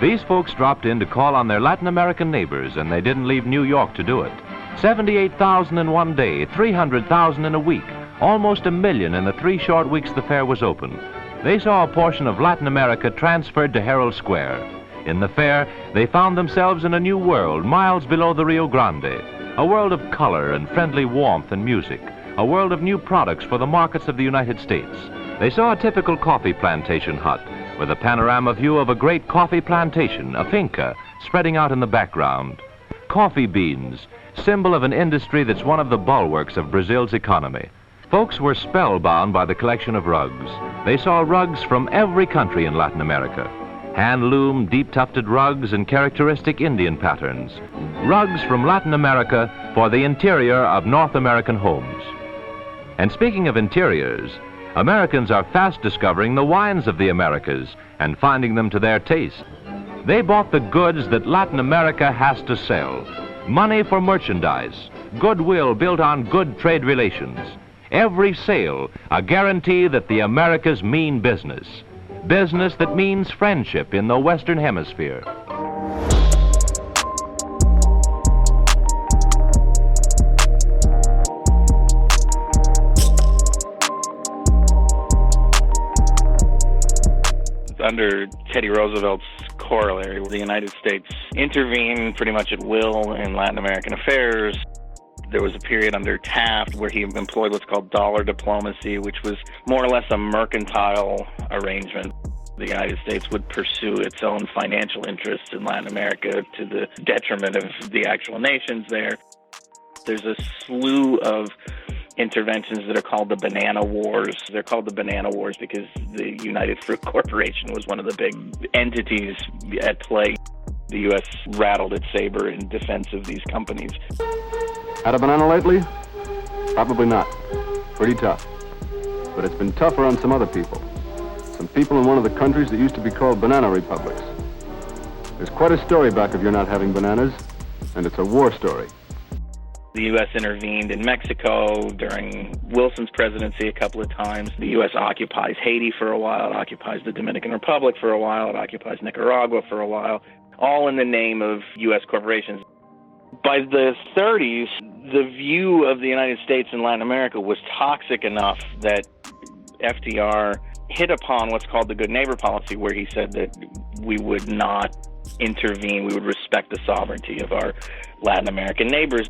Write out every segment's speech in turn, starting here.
These folks dropped in to call on their Latin American neighbors, and they didn't leave New York to do it. 78,000 in one day, 300,000 in a week, almost 1 million in the 3 short weeks the fair was open. They saw a portion of Latin America transferred to Herald Square. In the fair, they found themselves in a new world, miles below the Rio Grande, a world of color and friendly warmth and music, a world of new products for the markets of the United States. They saw a typical coffee plantation hut with a panorama view of a great coffee plantation, a finca, spreading out in the background. Coffee beans, symbol of an industry that's one of the bulwarks of Brazil's economy. Folks were spellbound by the collection of rugs. They saw rugs from every country in Latin America. Hand-loom, deep-tufted rugs and characteristic Indian patterns. Rugs from Latin America for the interior of North American homes. And speaking of interiors, Americans are fast discovering the wines of the Americas and finding them to their taste. They bought the goods that Latin America has to sell. Money for merchandise, goodwill built on good trade relations. Every sale, a guarantee that the Americas mean business. Business that means friendship in the Western Hemisphere. Under Teddy Roosevelt's corollary, the United States intervened pretty much at will in Latin American affairs. There was a period under Taft where he employed what's called dollar diplomacy, which was more or less a mercantile arrangement. The United States would pursue its own financial interests in Latin America to the detriment of the actual nations there. There's a slew of interventions that are called the Banana Wars. They're called the Banana Wars because the United Fruit Corporation was one of the big entities at play. The U.S. rattled its saber in defense of these companies. Had a banana lately? Probably not. Pretty tough. But it's been tougher on some other people. Some people in one of the countries that used to be called banana republics. There's quite a story back of your not having bananas, and it's a war story. The U.S. intervened in Mexico during Wilson's presidency a couple of times. The U.S. occupies Haiti for a while. It occupies the Dominican Republic for a while. It occupies Nicaragua for a while, all in the name of U.S. corporations. By the 30s, the view of the United States in Latin America was toxic enough that FDR hit upon what's called the good neighbor policy, where he said that we would not intervene, we would respect the sovereignty of our Latin American neighbors.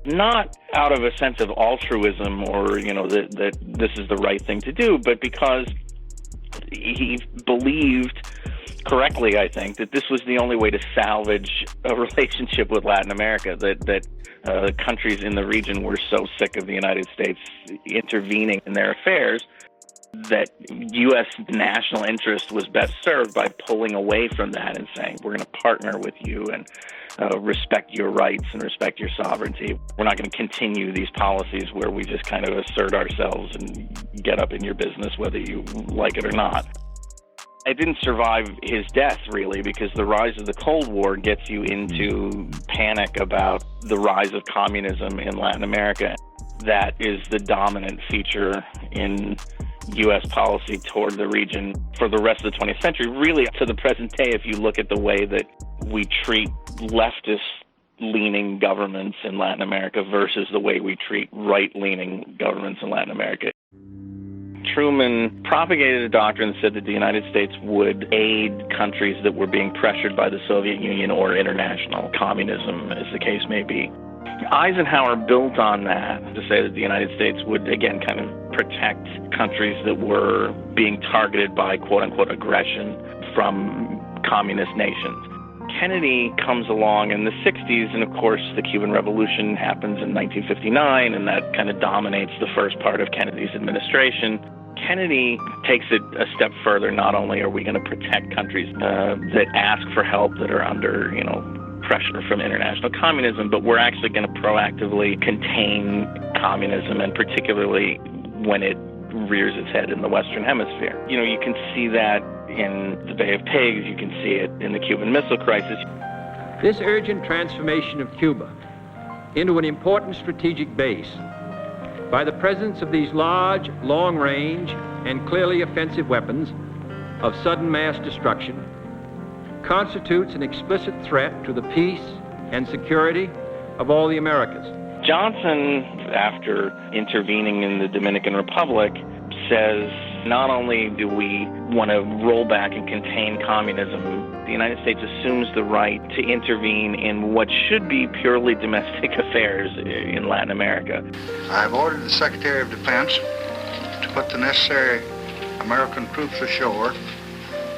Not out of a sense of altruism or, that this is the right thing to do, but because he believed correctly, I think, that this was the only way to salvage a relationship with Latin America, that countries in the region were so sick of the United States intervening in their affairs that U.S. national interest was best served by pulling away from that and saying, we're going to partner with you and respect your rights and respect your sovereignty. We're not going to continue these policies where we just kind of assert ourselves and get up in your business whether you like it or not. It didn't survive his death, really, because the rise of the Cold War gets you into panic about the rise of communism in Latin America. That is the dominant feature in U.S. policy toward the region for the rest of the 20th century, really to the present day, if you look at the way that we treat leftist-leaning governments in Latin America versus the way we treat right-leaning governments in Latin America. Truman propagated a doctrine that said that the United States would aid countries that were being pressured by the Soviet Union or international communism, as the case may be. Eisenhower built on that to say that the United States would, again, kind of protect countries that were being targeted by quote-unquote aggression from communist nations. Kennedy comes along in the 60s, and of course the Cuban Revolution happens in 1959, and that kind of dominates the first part of Kennedy's administration. Kennedy takes it a step further. Not only are we going to protect countries that ask for help, that are under, pressure from international communism, but we're actually going to proactively contain communism, and particularly when it rears its head in the Western Hemisphere. You can see that in the Bay of Pigs, you can see it in the Cuban Missile Crisis. This urgent transformation of Cuba into an important strategic base by the presence of these large, long-range, and clearly offensive weapons of sudden mass destruction constitutes an explicit threat to the peace and security of all the Americas. Johnson, after intervening in the Dominican Republic, says not only do we want to roll back and contain communism, the United States assumes the right to intervene in what should be purely domestic affairs in Latin America. I've ordered the Secretary of Defense to put the necessary American troops ashore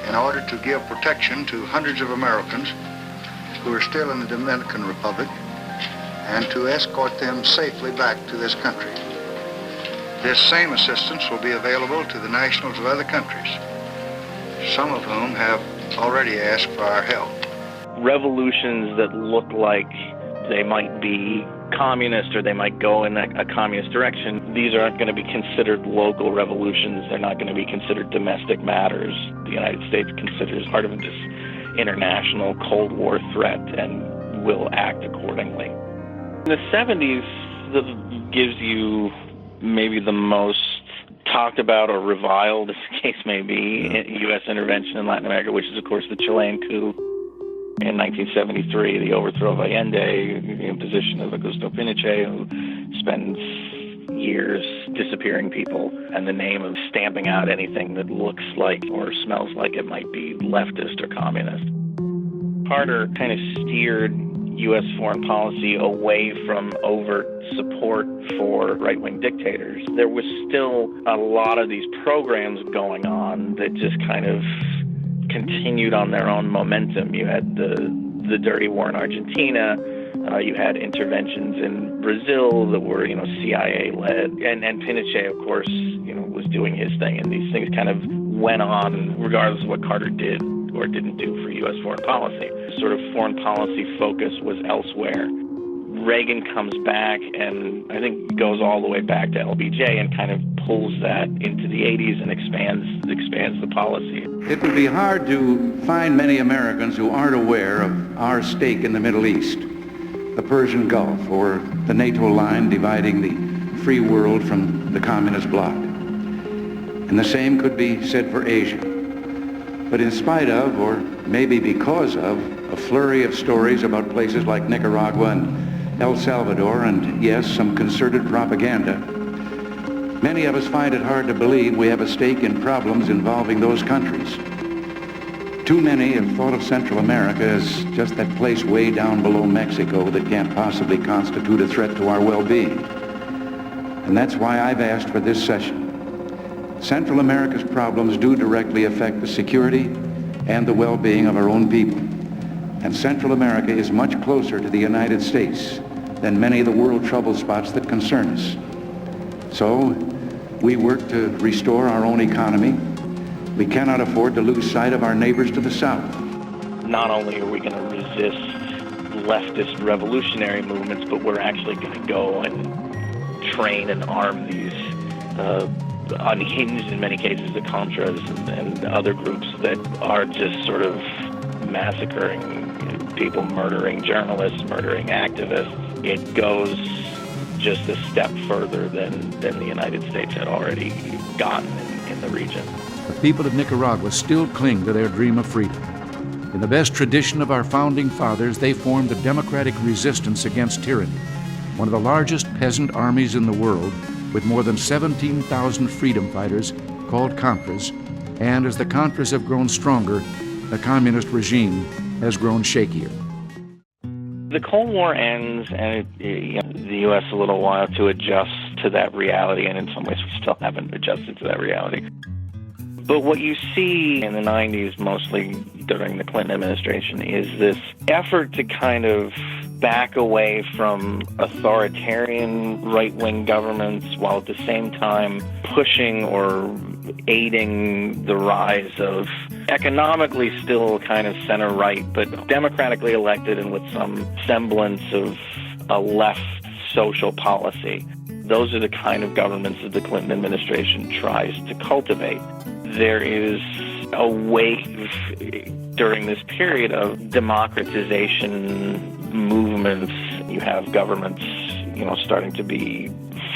in order to give protection to hundreds of Americans who are still in the Dominican Republic and to escort them safely back to this country. This same assistance will be available to the nationals of other countries, some of whom have already asked for our help. Revolutions that look like they might be communist or they might go in a communist direction, these aren't going to be considered local revolutions. They're not going to be considered domestic matters. The United States considers part of this international Cold War threat and will act accordingly. In the 70s, that gives you maybe the most talked about or reviled, as the case may be, U.S. intervention in Latin America, which is, of course, the Chilean coup in 1973, the overthrow of Allende, the imposition of Augusto Pinochet, who spends years disappearing people in the name of stamping out anything that looks like or smells like it might be leftist or communist. Carter kind of steered U.S. foreign policy away from overt support for right-wing dictators. There was still a lot of these programs going on that just kind of continued on their own momentum. You had the dirty war in Argentina. You had interventions in Brazil that were, CIA-led. And Pinochet, of course, was doing his thing. And these things kind of went on regardless of what Carter did or didn't do for U.S. foreign policy. Sort of foreign policy focus was elsewhere. Reagan comes back and I think goes all the way back to LBJ and kind of pulls that into the 80s and expands the policy. It would be hard to find many Americans who aren't aware of our stake in the Middle East, the Persian Gulf, or the NATO line dividing the free world from the communist bloc. And the same could be said for Asia. But in spite of, or maybe because of, a flurry of stories about places like Nicaragua and El Salvador, and yes, some concerted propaganda, many of us find it hard to believe we have a stake in problems involving those countries. Too many have thought of Central America as just that place way down below Mexico that can't possibly constitute a threat to our well-being. And that's why I've asked for this session. Central America's problems do directly affect the security and the well-being of our own people. And Central America is much closer to the United States than many of the world trouble spots that concern us. So, we work to restore our own economy. We cannot afford to lose sight of our neighbors to the south. Not only are we going to resist leftist revolutionary movements, but we're actually going to go and train and arm these unhinged, in many cases, the Contras and other groups that are just sort of massacring people, murdering journalists, murdering activists. It goes just a step further than the United States had already gotten in the region. The people of Nicaragua still cling to their dream of freedom. In the best tradition of our founding fathers, they formed a democratic resistance against tyranny, one of the largest peasant armies in the world, with more than 17,000 freedom fighters called Contras, and as the Contras have grown stronger, the communist regime has grown shakier. The Cold War ends, and the U.S. a little while to adjust to that reality, and in some ways we still haven't adjusted to that reality. But what you see in the 90s, mostly during the Clinton administration, is this effort to kind of back away from authoritarian right-wing governments while at the same time pushing or aiding the rise of economically still kind of center-right, but democratically elected and with some semblance of a left social policy. Those are the kind of governments that the Clinton administration tries to cultivate. There is a wave during this period of democratization movements. You have governments, starting to be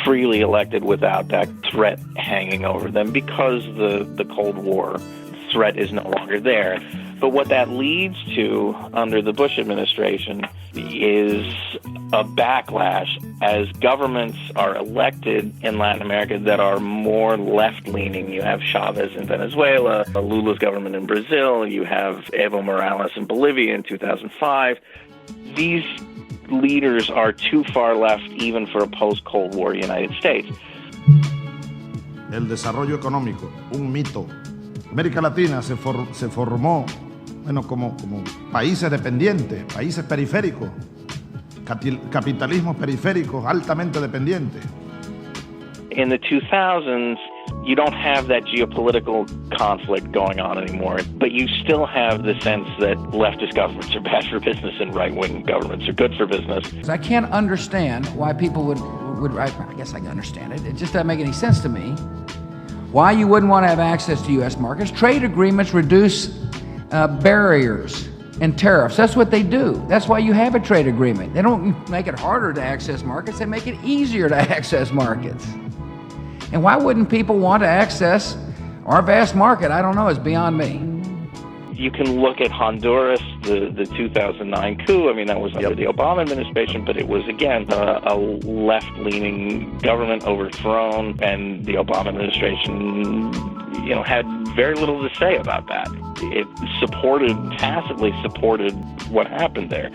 freely elected without that threat hanging over them because the Cold War threat is no longer there. But what that leads to under the Bush administration is a backlash as governments are elected in Latin America that are more left-leaning. You have Chavez in Venezuela, Lula's government in Brazil, you have Evo Morales in Bolivia in 2005. These leaders are too far left even for a post-Cold War United States. El desarrollo económico, un mito. América Latina se formó como países dependientes, países periféricos, capitalismos periféricos altamente dependientes. In the 2000s, you don't have that geopolitical conflict going on anymore, but you still have the sense that leftist governments are bad for business and right-wing governments are good for business. I can't understand why people would I guess I can understand it. It just doesn't make any sense to me. Why you wouldn't want to have access to U.S. markets. Trade agreements reduce barriers and tariffs. That's what they do. That's why you have a trade agreement. They don't make it harder to access markets. They make it easier to access markets. And why wouldn't people want to access our vast market? I don't know. It's beyond me. You can look at Honduras, the 2009 coup. I mean, that was under the Obama administration, but it was, again, a left-leaning government overthrown, and the Obama administration, had very little to say about that. It tacitly supported what happened there.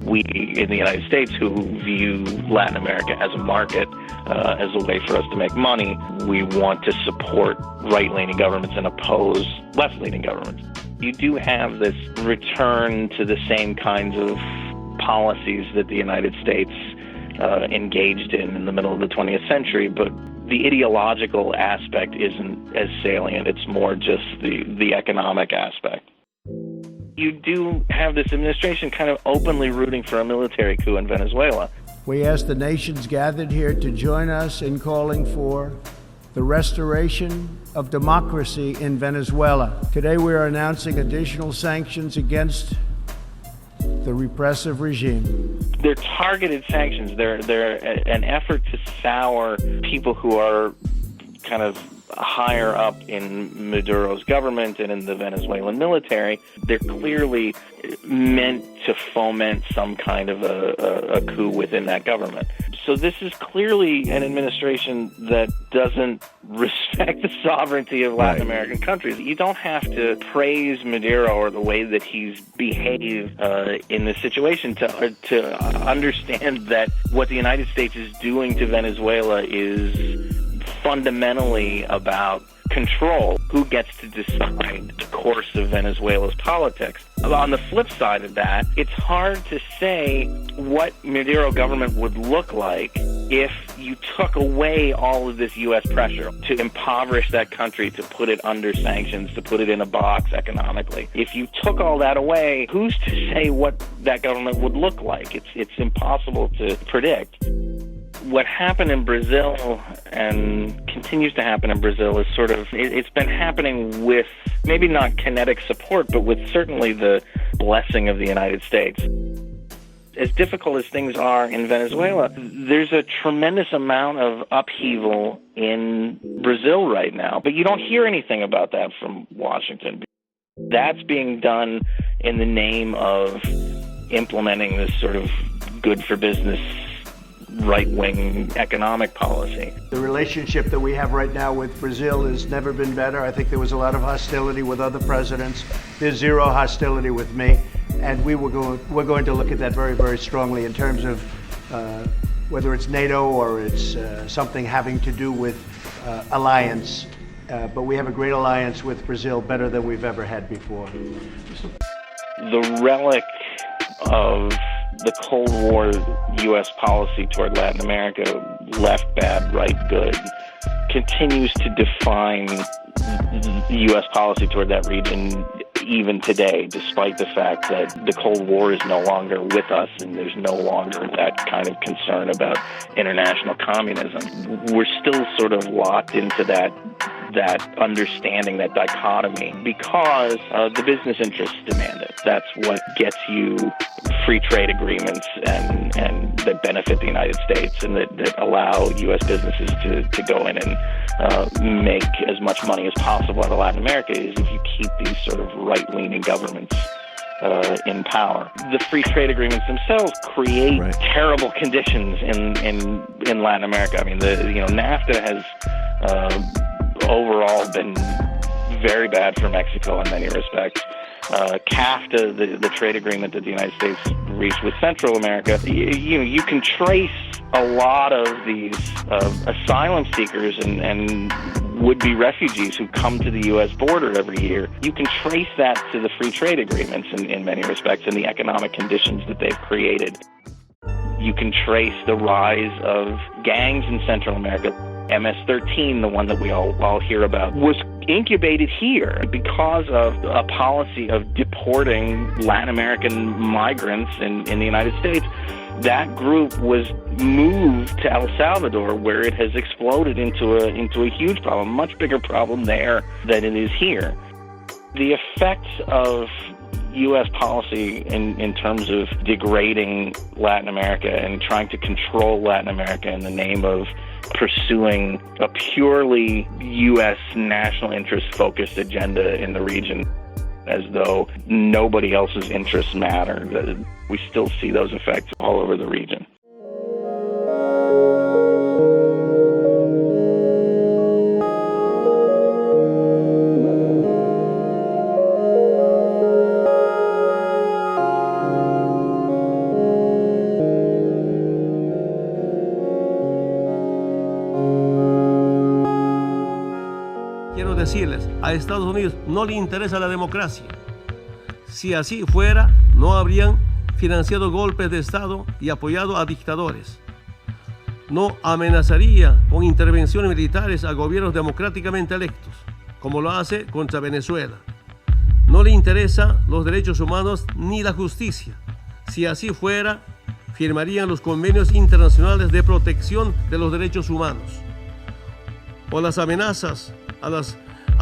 We, in the United States, who view Latin America as a market, as a way for us to make money, we want to support right-leaning governments and oppose left-leaning governments. You do have this return to the same kinds of policies that the United States engaged in the middle of the 20th century, but the ideological aspect isn't as salient. It's more just the economic aspect. You do have this administration kind of openly rooting for a military coup in Venezuela. We ask the nations gathered here to join us in calling for the restoration of democracy in Venezuela. Today we are announcing additional sanctions against the repressive regime. They're targeted sanctions. They're an effort to sour people who are kind of higher up in Maduro's government and in the Venezuelan military. They're clearly meant to foment some kind of a coup within that government. So this is clearly an administration that doesn't respect the sovereignty of Latin American countries. You don't have to praise Maduro or the way that he's behaved in this situation to understand that what the United States is doing to Venezuela is fundamentally about control. Who gets to decide the course of Venezuela's politics? On the flip side of that, it's hard to say what Maduro government would look like if you took away all of this U.S. pressure to impoverish that country, to put it under sanctions, to put it in a box economically. If you took all that away, who's to say what that government would look like? It's impossible to predict. What happened in Brazil and continues to happen in Brazil is it's been happening with maybe not kinetic support, but with certainly the blessing of the United States. As difficult as things are in Venezuela, there's a tremendous amount of upheaval in Brazil right now, but you don't hear anything about that from Washington. That's being done in the name of implementing this sort of good for business right-wing economic policy. The relationship that we have right now with Brazil has never been better. I think there was a lot of hostility with other presidents. There's zero hostility with me, and we're going to look at that very, very strongly in terms of whether it's NATO or it's something having to do with alliance. But we have a great alliance with Brazil, better than we've ever had before. The relic of the Cold War U.S. policy toward Latin America, left bad, right good, continues to define U.S. policy toward that region even today, despite the fact that the Cold War is no longer with us and there's no longer that kind of concern about international communism. We're still sort of locked into that understanding, that dichotomy, because the business interests demand it. That's what gets you free trade agreements and that benefit the United States and that allow U.S. businesses to go in and make as much money as possible out of Latin America is if you keep these sort of right-leaning governments in power. The free trade agreements themselves create terrible conditions in Latin America. I mean, NAFTA has overall been very bad for Mexico in many respects. CAFTA, the trade agreement that the United States reached with Central America, you can trace a lot of these asylum seekers and would-be refugees who come to the U.S. border every year. You can trace that to the free trade agreements in many respects and the economic conditions that they've created. You can trace the rise of gangs in Central America. MS-13, the one that we all hear about, was incubated here because of a policy of deporting Latin American migrants in the United States. That group was moved to El Salvador, where it has exploded into a huge problem, a much bigger problem there than it is here. The effects of U.S. policy in terms of degrading Latin America and trying to control Latin America in the name of pursuing a purely U.S. national interest-focused agenda in the region, as though nobody else's interests matter. We still see those effects all over the region. Quiero decirles, a Estados Unidos no le interesa la democracia. Si así fuera, no habrían financiado golpes de Estado y apoyado a dictadores. No amenazaría con intervenciones militares a gobiernos democráticamente electos, como lo hace contra Venezuela. No le interesan los derechos humanos ni la justicia. Si así fuera, firmarían los convenios internacionales de protección de los derechos humanos o las amenazas a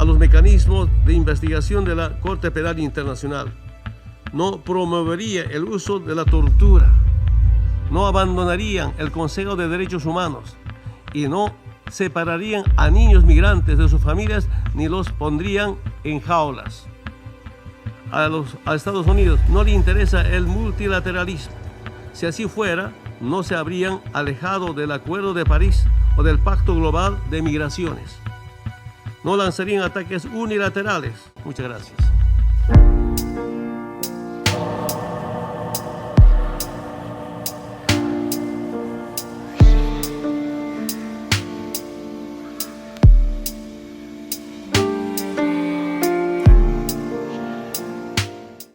los mecanismos de investigación de la Corte Penal Internacional. No promovería el uso de la tortura. No abandonarían el Consejo de Derechos Humanos y no separarían a niños migrantes de sus familias ni los pondrían en jaulas. A Estados Unidos no le interesa el multilateralismo. Si así fuera, no se habrían alejado del Acuerdo de París o del Pacto Global de Migraciones. No lanzarían ataques unilaterales. Muchas gracias.